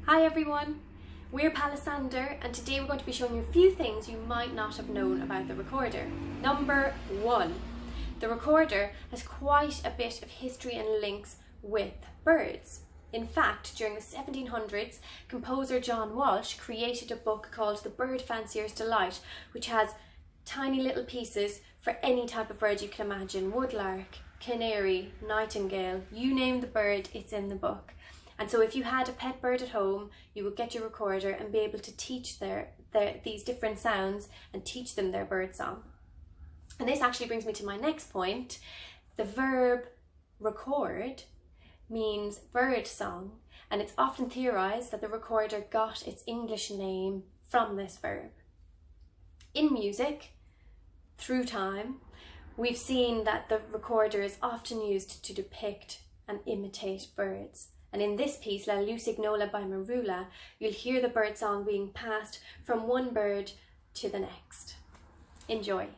Hi everyone, we're Palisander and today we're going to be showing you a few things you might not have known about the recorder. Number 1, the recorder has quite a bit of history and links with birds. In fact, during the 1700s, composer John Walsh created a book called The Bird Fancier's Delight, which has tiny little pieces for any type of bird you can imagine. Woodlark, canary, nightingale, you name the bird, it's in the book. And so if you had a pet bird at home, you would get your recorder and be able to teach these different sounds and teach them their bird song. And this actually brings me to my next point. The verb record means bird song, and it's often theorized that the recorder got its English name from this verb. In music, through time, we've seen that the recorder is often used to depict and imitate birds. And in this piece, La Lusignola by Marula, you'll hear the bird song being passed from one bird to the next. Enjoy.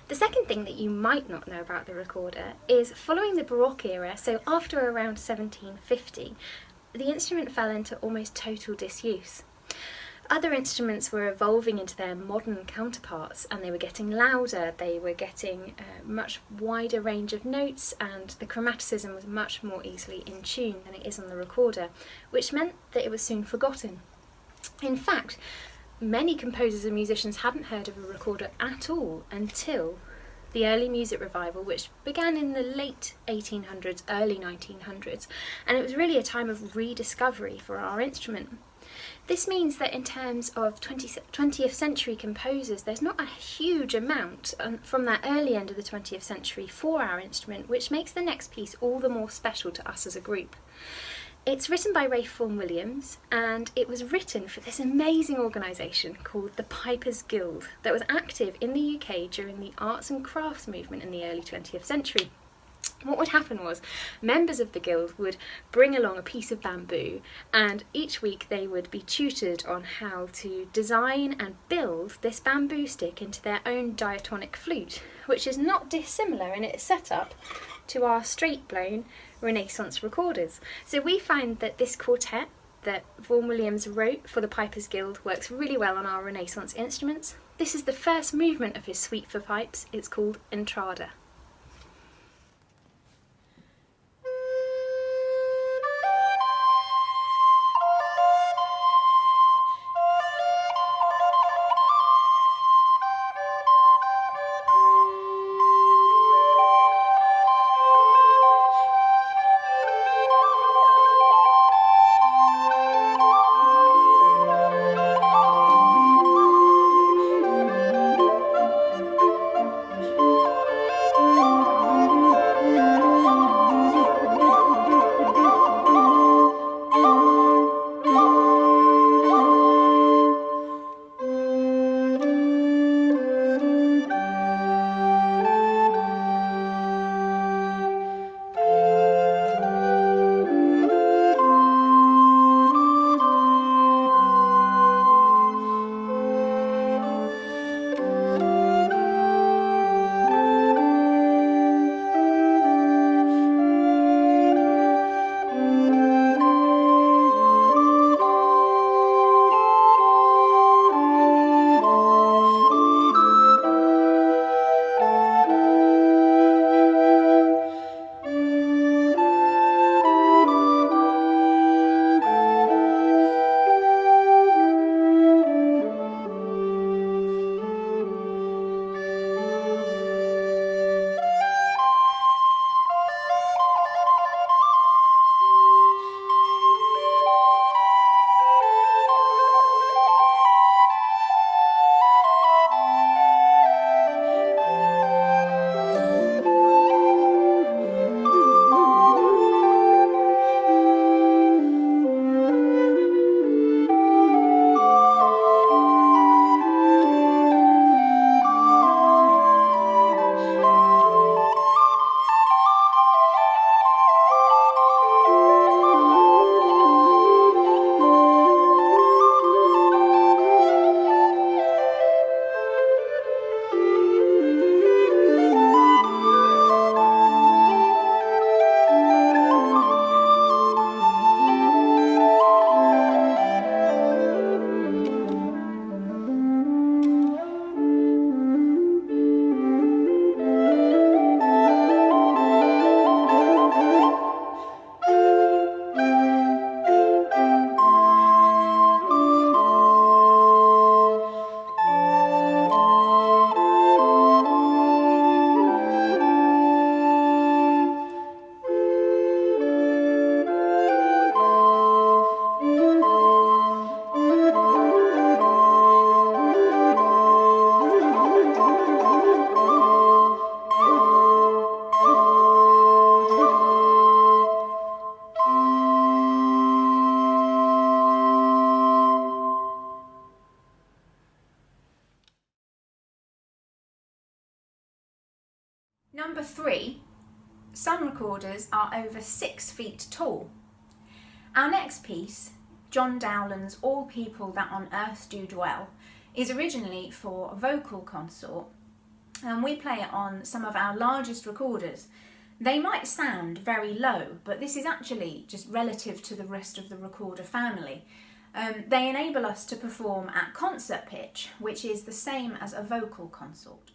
The second thing that you might not know about the recorder is following the Baroque era, so after around 1750, the instrument fell into almost total disuse. Other instruments were evolving into their modern counterparts and they were getting louder, they were getting a much wider range of notes, and the chromaticism was much more easily in tune than it is on the recorder, which meant that it was soon forgotten. In fact, many composers and musicians hadn't heard of a recorder at all until the early music revival, which began in the late 1800s, early 1900s, and it was really a time of rediscovery for our instrument. This means that in terms of 20th century composers, there's not a huge amount from that early end of the 20th century for our instrument, which makes the next piece all the more special to us as a group. It's written by Ralph Vaughan Williams, and it was written for this amazing organisation called the Pipers Guild that was active in the UK during the arts and crafts movement in the early 20th century. What would happen was members of the guild would bring along a piece of bamboo, and each week they would be tutored on how to design and build this bamboo stick into their own diatonic flute, which is not dissimilar in its setup to our straight-blown Renaissance recorders. So we find that this quartet that Vaughan Williams wrote for the Pipers Guild works really well on our Renaissance instruments. This is the first movement of his suite for pipes. It's called Entrada. 3, some recorders are over 6 feet tall. Our next piece, John Dowlands' All People That on Earth Do Dwell, is originally for vocal consort, and we play it on some of our largest recorders. They might sound very low, but this is actually just relative to the rest of the recorder family. They enable us to perform at concert pitch, which is the same as a vocal consort.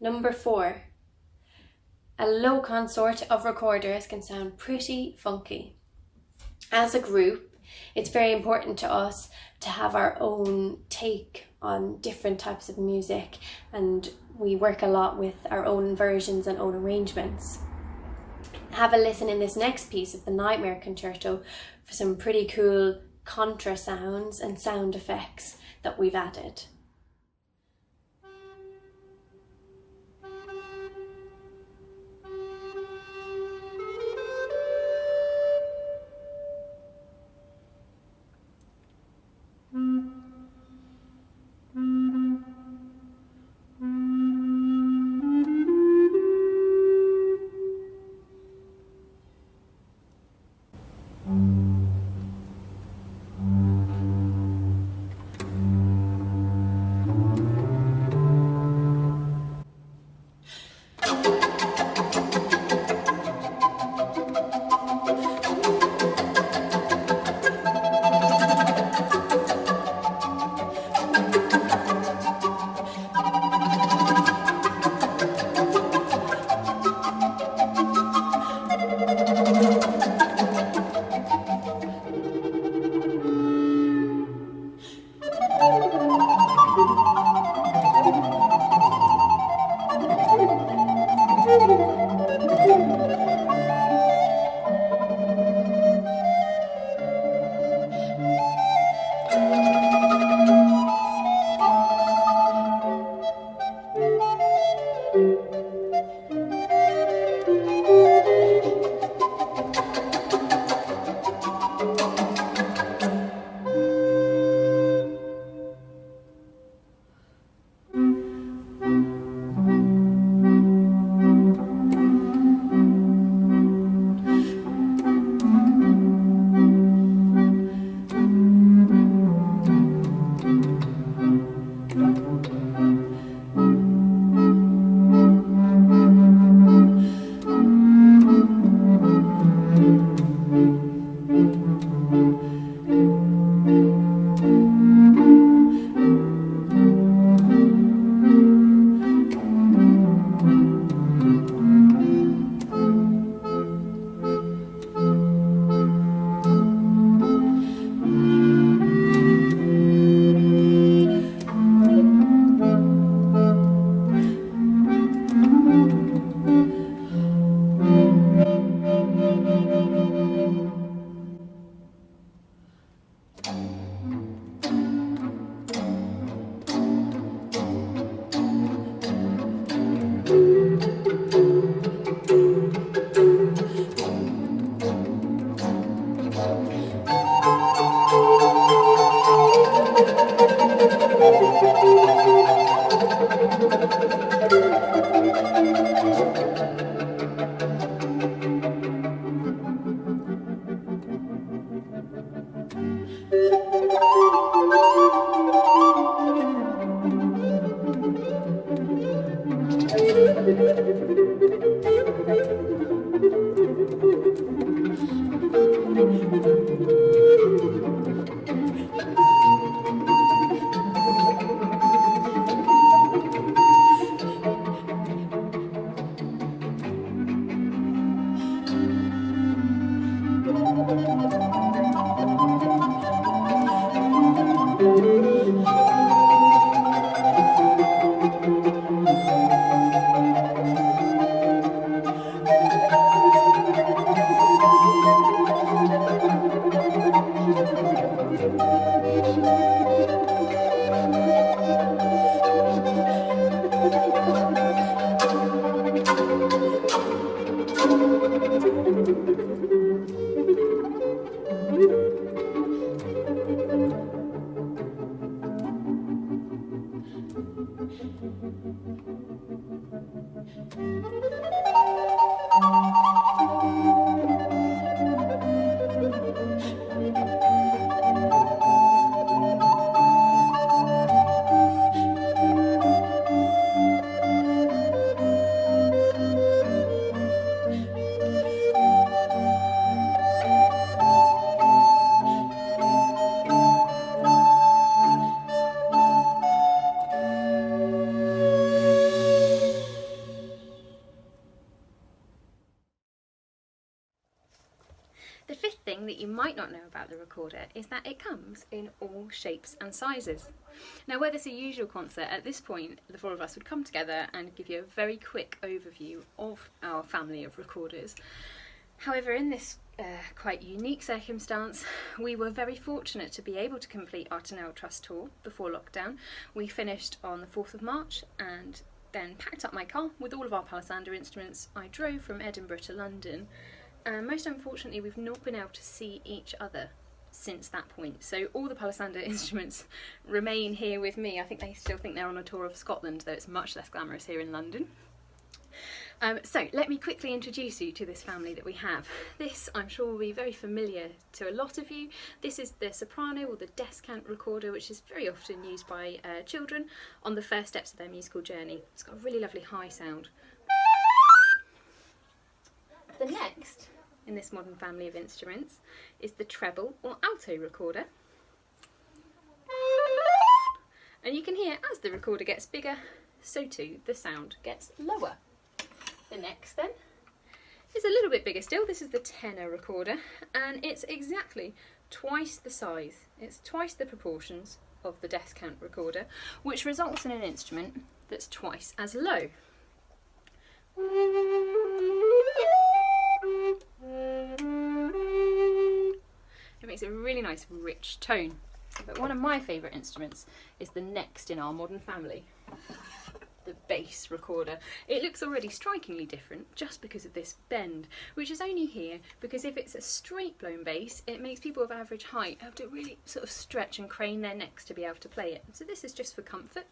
Number 4. A low consort of recorders can sound pretty funky. As a group, it's very important to us to have our own take on different types of music, and we work a lot with our own versions and own arrangements. Have a listen in this next piece of the Nightmare Concerto for some pretty cool Contra sounds and sound effects that we've added. The fifth thing that you might not know about the recorder is that it comes in all shapes and sizes. Now, where this is a usual concert, at this point the four of us would come together and give you a very quick overview of our family of recorders. However, in this quite unique circumstance, we were very fortunate to be able to complete our Tunnell Trust tour before lockdown. We finished on the 4th of March and then packed up my car with all of our Palisander instruments. I drove from Edinburgh to London, and most unfortunately we've not been able to see each other since that point. So all the Palisander instruments remain here with me. I think they still think they're on a tour of Scotland, though it's much less glamorous here in London. So let me quickly introduce you to this family that we have. This, I'm sure, will be very familiar to a lot of you. This is the soprano or the descant recorder, which is very often used by children on the first steps of their musical journey. It's got a really lovely high sound. The next in this modern family of instruments is the treble or alto recorder. And you can hear as the recorder gets bigger, so too the sound gets lower. The next then is a little bit bigger still. This is the tenor recorder, and it's exactly twice the size. It's twice the proportions of the descant recorder, which results in an instrument that's twice as low. It makes a really nice rich tone. But one of my favourite instruments is the next in our modern family, the bass recorder. It looks already strikingly different just because of this bend, which is only here because if it's a straight blown bass, it makes people of average height have to really sort of stretch and crane their necks to be able to play it. So this is just for comfort.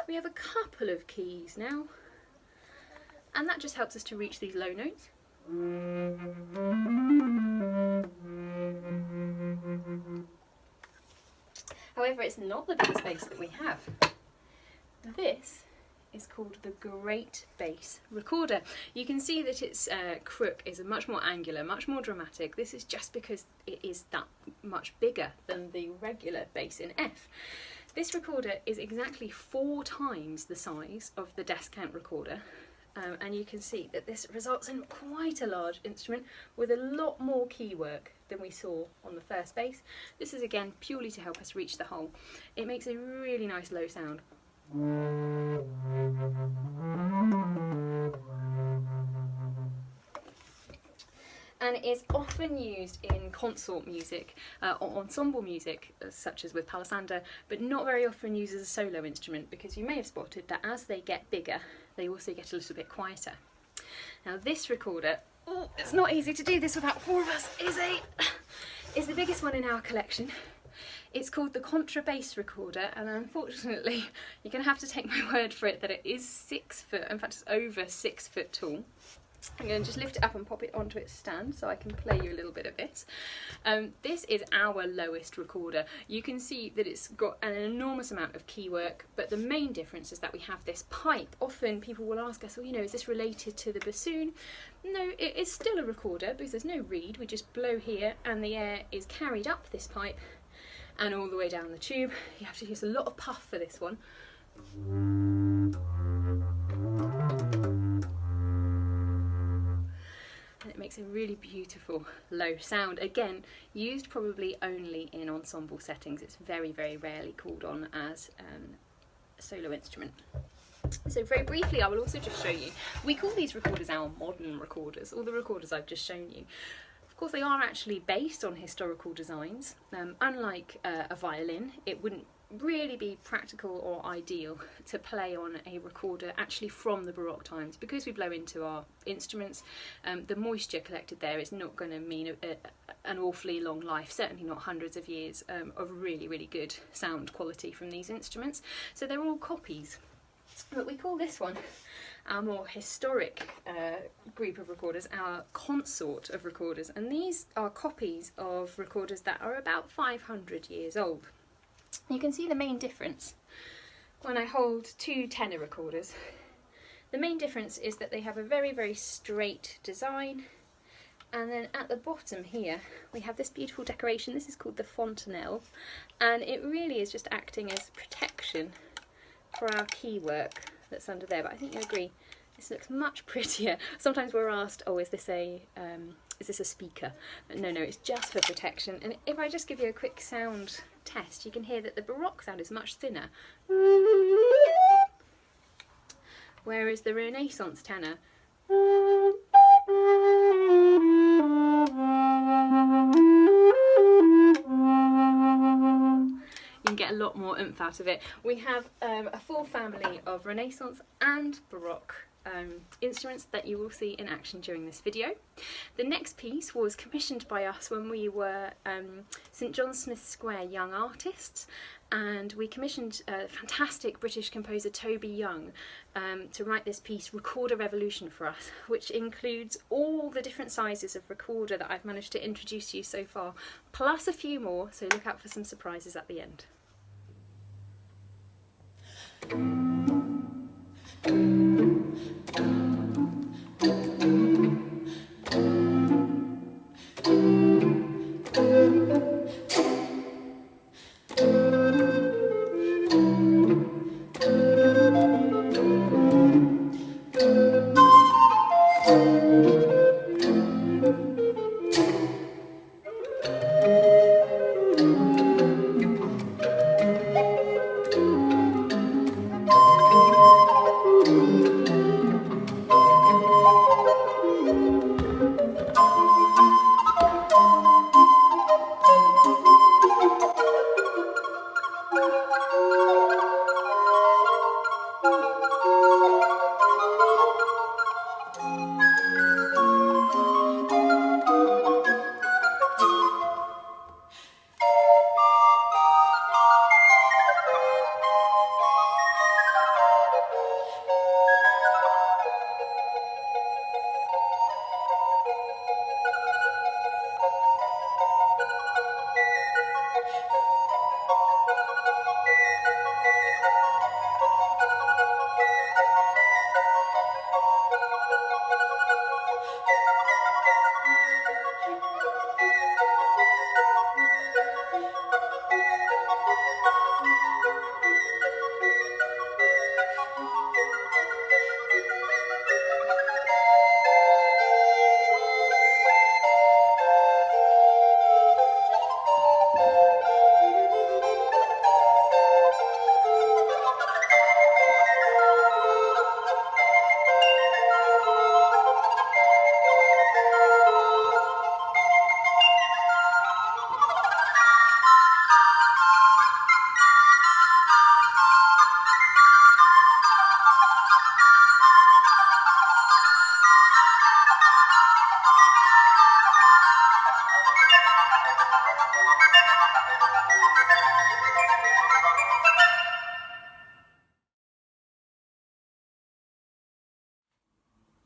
We have a couple of keys now, and that just helps us to reach these low notes. However, it's not the biggest bass that we have. This is called the Great Bass Recorder. You can see that its crook is much more angular, much more dramatic. This is just because it is that much bigger than the regular bass in F. This recorder is exactly 4 times the size of the descant recorder. And you can see that this results in quite a large instrument with a lot more key work than we saw on the first bass. This is again purely to help us reach the hole. It makes a really nice low sound. And it is often used in consort music or ensemble music, such as with Palisander, but not very often used as a solo instrument, because you may have spotted that as they get bigger, they also get a little bit quieter. Now this recorder, it's not easy to do this without 4 of us, is the biggest one in our collection. It's called the Contra bass recorder, and unfortunately you're going to have to take my word for it that it is 6 foot, in fact it's over 6 foot tall. I'm going to just lift it up and pop it onto its stand so I can play you a little bit of it. This is our lowest recorder. You can see that it's got an enormous amount of key work, but the main difference is that we have this pipe. Often people will ask us, well, you know, is this related to the bassoon? No, it is still a recorder because there's no reed. We just blow here and the air is carried up this pipe and all the way down the tube. You have to use a lot of puff for this one. And it makes a really beautiful low sound. Again, used probably only in ensemble settings. It's very, very rarely called on as a solo instrument. So very briefly, I will also just show you, we call these recorders our modern recorders, all the recorders I've just shown you. Of course, they are actually based on historical designs. Unlike a violin, it wouldn't really be practical or ideal to play on a recorder actually from the Baroque times, because we blow into our instruments. The moisture collected there is not going to mean an awfully long life, certainly not hundreds of years of really, really good sound quality from these instruments. So they're all copies. But we call this one our more historic group of recorders, our consort of recorders, and these are copies of recorders that are about 500 years old. You can see the main difference when I hold two tenor recorders. The main difference is that they have a very, very straight design, and then at the bottom here we have this beautiful decoration. This is called the fontanelle, and it really is just acting as protection for our key work that's under there. But I think you agree, this looks much prettier. Sometimes we're asked, oh, is this a speaker? No, it's just for protection. And if I just give you a quick sound test, you can hear that the Baroque sound is much thinner, whereas the Renaissance tenor you can get a lot more oomph out of it. We have a full family of Renaissance and Baroque instruments that you will see in action during this video. The next piece was commissioned by us when we were St John Smith Square Young Artists, and we commissioned fantastic British composer Toby Young to write this piece, Recorder Revolution, for us, which includes all the different sizes of recorder that I've managed to introduce you so far, plus a few more, so look out for some surprises at the end.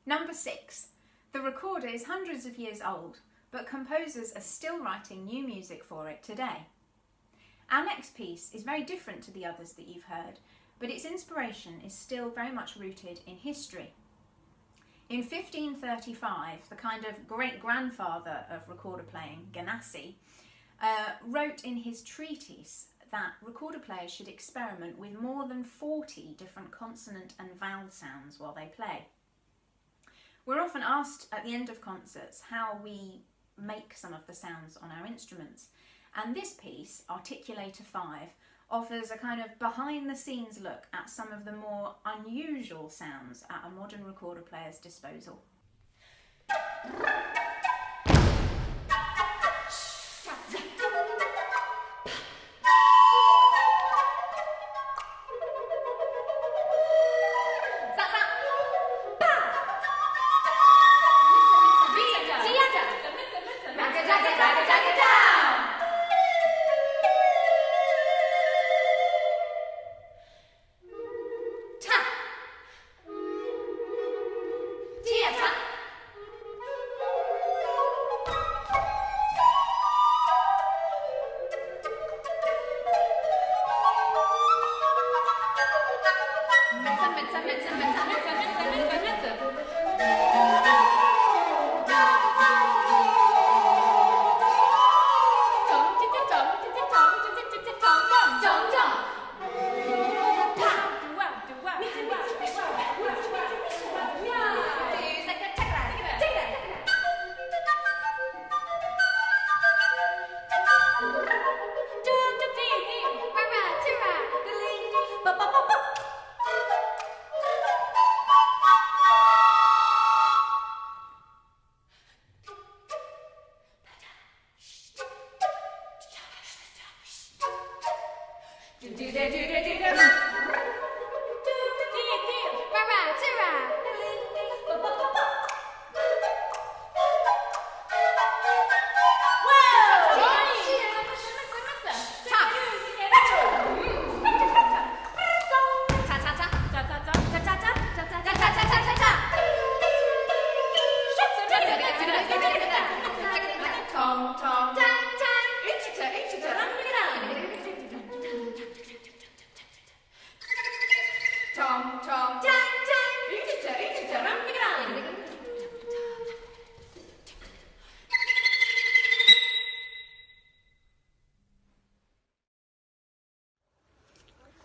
Number 6. The recorder is hundreds of years old, but composers are still writing new music for it today. Our next piece is very different to the others that you've heard, but its inspiration is still very much rooted in history. In 1535, the kind of great-grandfather of recorder playing, Ganassi, wrote in his treatise that recorder players should experiment with more than 40 different consonant and vowel sounds while they play. We're often asked at the end of concerts how we make some of the sounds on our instruments, and this piece, Articulator 5, offers a kind of behind-the-scenes look at some of the more unusual sounds at a modern recorder player's disposal.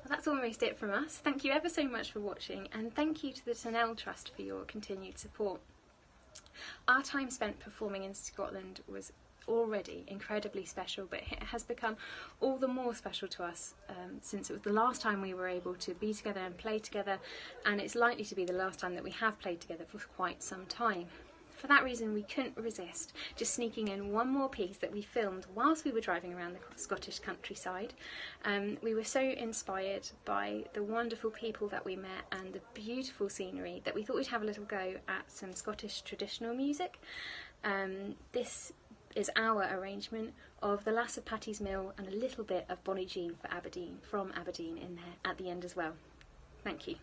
That's almost it from us. Thank you ever so much for watching, and thank you to the Tunnell Trust for your continued support. Our time spent performing in Scotland was already incredibly special, but it has become all the more special to us since it was the last time we were able to be together and play together, and it's likely to be the last time that we have played together for quite some time. For that reason, we couldn't resist just sneaking in one more piece that we filmed whilst we were driving around the Scottish countryside. We were so inspired by the wonderful people that we met and the beautiful scenery that we thought we'd have a little go at some Scottish traditional music. This is our arrangement of The Lass of Patty's Mill and a little bit of Bonnie Jean for Aberdeen, from Aberdeen, in there at the end as well. Thank you.